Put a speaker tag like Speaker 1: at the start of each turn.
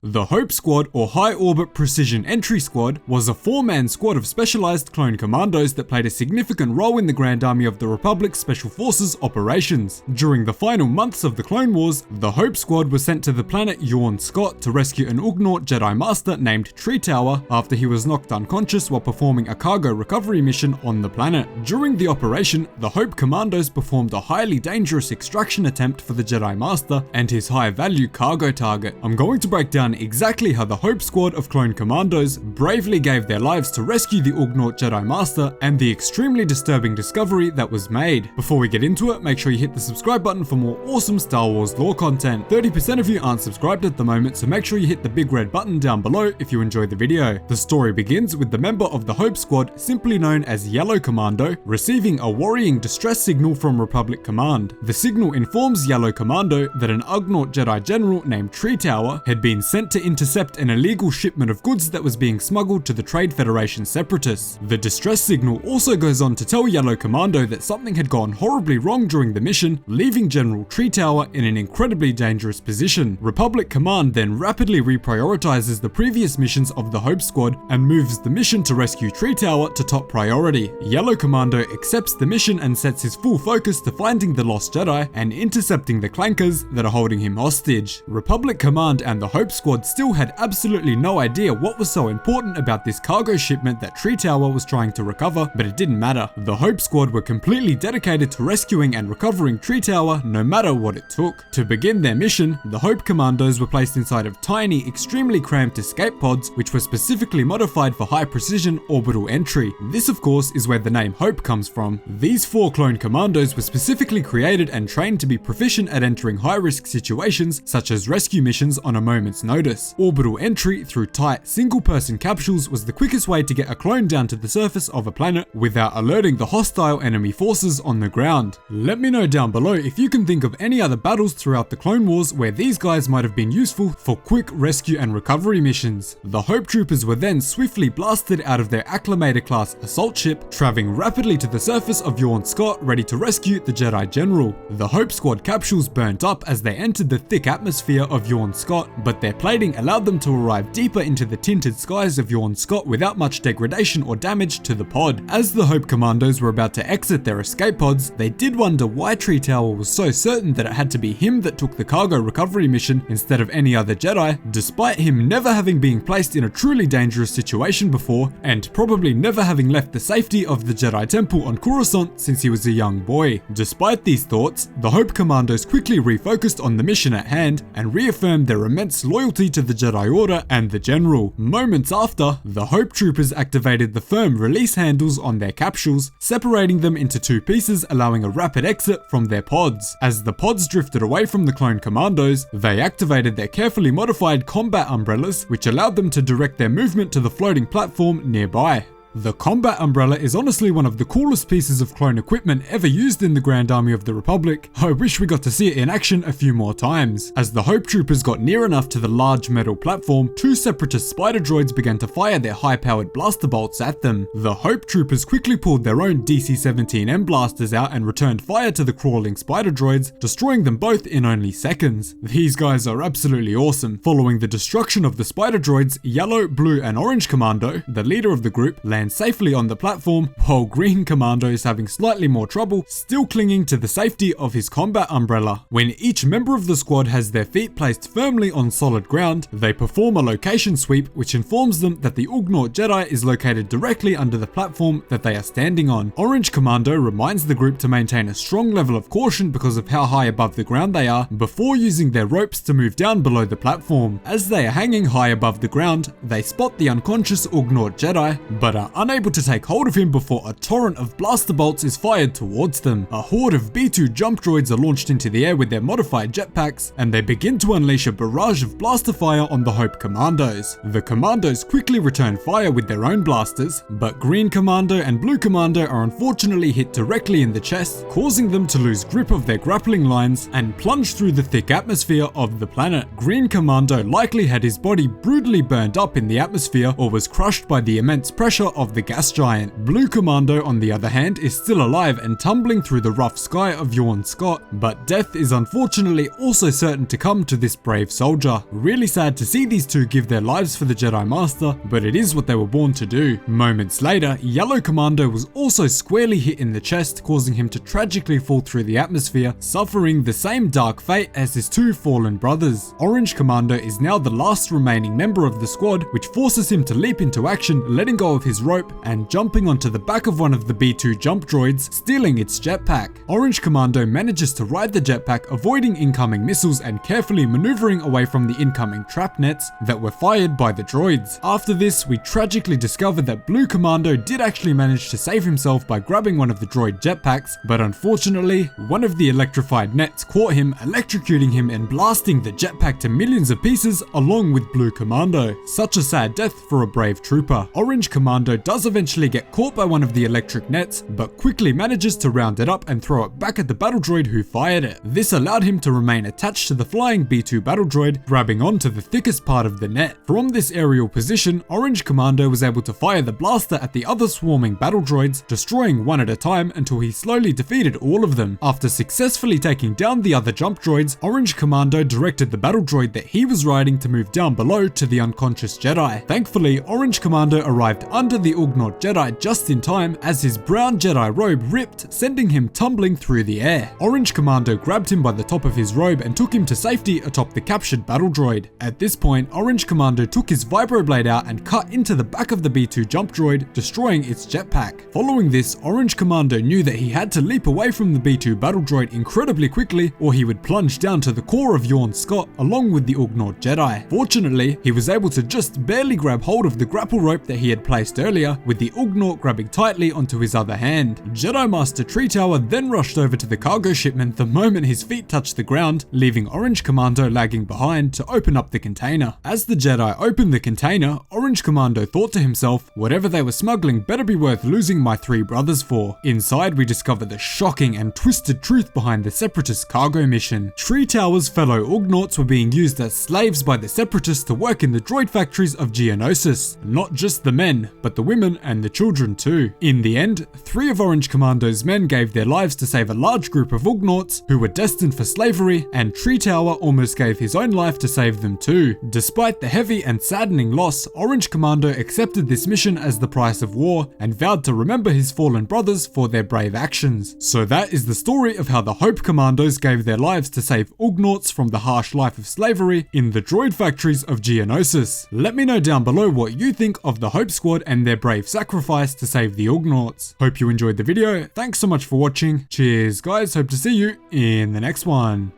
Speaker 1: The Hope Squad, or High Orbit Precision Entry Squad, was a 4-man squad of specialized clone commandos that played a significant role in the Grand Army of the Republic's Special Forces operations. During the final months of the Clone Wars, the Hope Squad was sent to the planet Yorn Skot to rescue an Ugnaught Jedi Master named Treetower after he was knocked unconscious while performing a cargo recovery mission on the planet. During the operation, the Hope Commandos performed a highly dangerous extraction attempt for the Jedi Master and his high-value cargo target. I'm going to break down exactly how the Hope Squad of clone commandos bravely gave their lives to rescue the Ugnaught Jedi Master and the extremely disturbing discovery that was made. Before we get into it, make sure you hit the subscribe button for more awesome Star Wars lore content. 30% of you aren't subscribed at the moment, so make sure you hit the big red button down below if you enjoyed the video. The story begins with the member of the Hope Squad, simply known as Yellow Commando, receiving a worrying distress signal from Republic Command. The signal informs Yellow Commando that an Ugnaught Jedi General named Treetower had been sent to intercept an illegal shipment of goods that was being smuggled to the Trade Federation separatists. The distress signal also goes on to tell Yellow Commando that something had gone horribly wrong during the mission, leaving General Treetower in an incredibly dangerous position. Republic Command then rapidly reprioritizes the previous missions of the Hope Squad and moves the mission to rescue Treetower to top priority. Yellow Commando accepts the mission and sets his full focus to finding the lost Jedi and intercepting the clankers that are holding him hostage. Republic Command and the Hope Squad still had absolutely no idea what was so important about this cargo shipment that Treetower was trying to recover, but it didn't matter. The Hope Squad were completely dedicated to rescuing and recovering Treetower no matter what it took. To begin their mission, the Hope Commandos were placed inside of tiny, extremely cramped escape pods, which were specifically modified for high precision orbital entry. This, of course, is where the name Hope comes from. These 4 clone commandos were specifically created and trained to be proficient at entering high-risk situations such as rescue missions on a moment's notice. Orbital entry through tight single-person capsules was the quickest way to get a clone down to the surface of a planet without alerting the hostile enemy forces on the ground. Let me know down below if you can think of any other battles throughout the Clone Wars where these guys might have been useful for quick rescue and recovery missions. The Hope Troopers were then swiftly blasted out of their Acclamator-class assault ship, traveling rapidly to the surface of Yorn Skot, ready to rescue the Jedi General. The Hope Squad capsules burnt up as they entered the thick atmosphere of Yorn Skot, but their plating allowed them to arrive deeper into the tinted skies of Yorn Skot without much degradation or damage to the pod. As the Hope Commandos were about to exit their escape pods, they did wonder why Treetower was so certain that it had to be him that took the cargo recovery mission instead of any other Jedi, despite him never having been placed in a truly dangerous situation before, and probably never having left the safety of the Jedi Temple on Coruscant since he was a young boy. Despite these thoughts, the Hope Commandos quickly refocused on the mission at hand and reaffirmed their immense loyalty to the Jedi Order and the General. Moments after, the Hope Troopers activated the firm release handles on their capsules, separating them into 2 pieces, allowing a rapid exit from their pods. As the pods drifted away from the clone commandos, they activated their carefully modified combat umbrellas, which allowed them to direct their movement to the floating platform nearby. The combat umbrella is honestly one of the coolest pieces of clone equipment ever used in the Grand Army of the Republic. I wish we got to see it in action a few more times. As the Hope Troopers got near enough to the large metal platform, 2 separatist spider droids began to fire their high-powered blaster bolts at them. The Hope Troopers quickly pulled their own DC-17M blasters out and returned fire to the crawling spider droids, destroying them both in only seconds. These guys are absolutely awesome. Following the destruction of the spider droids, Yellow, Blue, and Orange Commando, the leader of the group, lands safely on the platform, while Green Commando is having slightly more trouble, still clinging to the safety of his combat umbrella. When each member of the squad has their feet placed firmly on solid ground, they perform a location sweep which informs them that the Ugnaught Jedi is located directly under the platform that they are standing on. Orange Commando reminds the group to maintain a strong level of caution because of how high above the ground they are before using their ropes to move down below the platform. As they are hanging high above the ground, they spot the unconscious Ugnaught Jedi, but are unable to take hold of him before a torrent of blaster bolts is fired towards them. A horde of B-2 jump droids are launched into the air with their modified jetpacks, and they begin to unleash a barrage of blaster fire on the Hope Commandos. The Commandos quickly return fire with their own blasters, but Green Commando and Blue Commando are unfortunately hit directly in the chest, causing them to lose grip of their grappling lines and plunge through the thick atmosphere of the planet. Green Commando likely had his body brutally burned up in the atmosphere or was crushed by the immense pressure of the gas giant. Blue Commando, on the other hand, is still alive and tumbling through the rough sky of Yorn Skot, but death is unfortunately also certain to come to this brave soldier. Really sad to see these two give their lives for the Jedi Master, but it is what they were born to do. Moments later, Yellow Commando was also squarely hit in the chest, causing him to tragically fall through the atmosphere, suffering the same dark fate as his two fallen brothers. Orange Commando is now the last remaining member of the squad, which forces him to leap into action, letting go of his rope and jumping onto the back of one of the B2 jump droids, stealing its jetpack. Orange Commando manages to ride the jetpack, avoiding incoming missiles and carefully maneuvering away from the incoming trap nets that were fired by the droids. After this, we tragically discover that Blue Commando did actually manage to save himself by grabbing one of the droid jetpacks, but unfortunately, one of the electrified nets caught him, electrocuting him and blasting the jetpack to millions of pieces along with Blue Commando. Such a sad death for a brave trooper. Orange Commando does eventually get caught by one of the electric nets, but quickly manages to round it up and throw it back at the battle droid who fired it. This allowed him to remain attached to the flying B2 battle droid, grabbing onto the thickest part of the net. From this aerial position, Orange Commando was able to fire the blaster at the other swarming battle droids, destroying one at a time until he slowly defeated all of them. After successfully taking down the other jump droids, Orange Commando directed the battle droid that he was riding to move down below to the unconscious Jedi. Thankfully, Orange Commando arrived under the Ugnaught Jedi just in time as his brown Jedi robe ripped, sending him tumbling through the air. Orange Commando grabbed him by the top of his robe and took him to safety atop the captured battle droid. At this point, Orange Commando took his vibroblade out and cut into the back of the B2 jump droid, destroying its jetpack. Following this, Orange Commando knew that he had to leap away from the B2 battle droid incredibly quickly, or he would plunge down to the core of Yorn Skot along with the Ugnaught Jedi. Fortunately, he was able to just barely grab hold of the grapple rope that he had placed earlier, with the Ugnaught grabbing tightly onto his other hand. Jedi Master Treetower then rushed over to the cargo shipment the moment his feet touched the ground, leaving Orange Commando lagging behind to open up the container. As the Jedi opened the container, Orange Commando thought to himself, whatever they were smuggling better be worth losing my three brothers for. Inside, we discover the shocking and twisted truth behind the Separatist cargo mission. Treetower's fellow Ugnaughts were being used as slaves by the Separatists to work in the droid factories of Geonosis. Not just the men, but the women and the children too. In the end, 3 of Orange Commando's men gave their lives to save a large group of Ugnaughts who were destined for slavery, and Treetower almost gave his own life to save them too. Despite the heavy and saddening loss, Orange Commando accepted this mission as the price of war and vowed to remember his fallen brothers for their brave actions. So that is the story of how the Hope Commandos gave their lives to save Ugnaughts from the harsh life of slavery in the droid factories of Geonosis. Let me know down below what you think of the Hope Squad and their brave sacrifice to save the Ugnaughts. Hope you enjoyed the video. Thanks so much for watching. Cheers guys, hope to see you in the next one.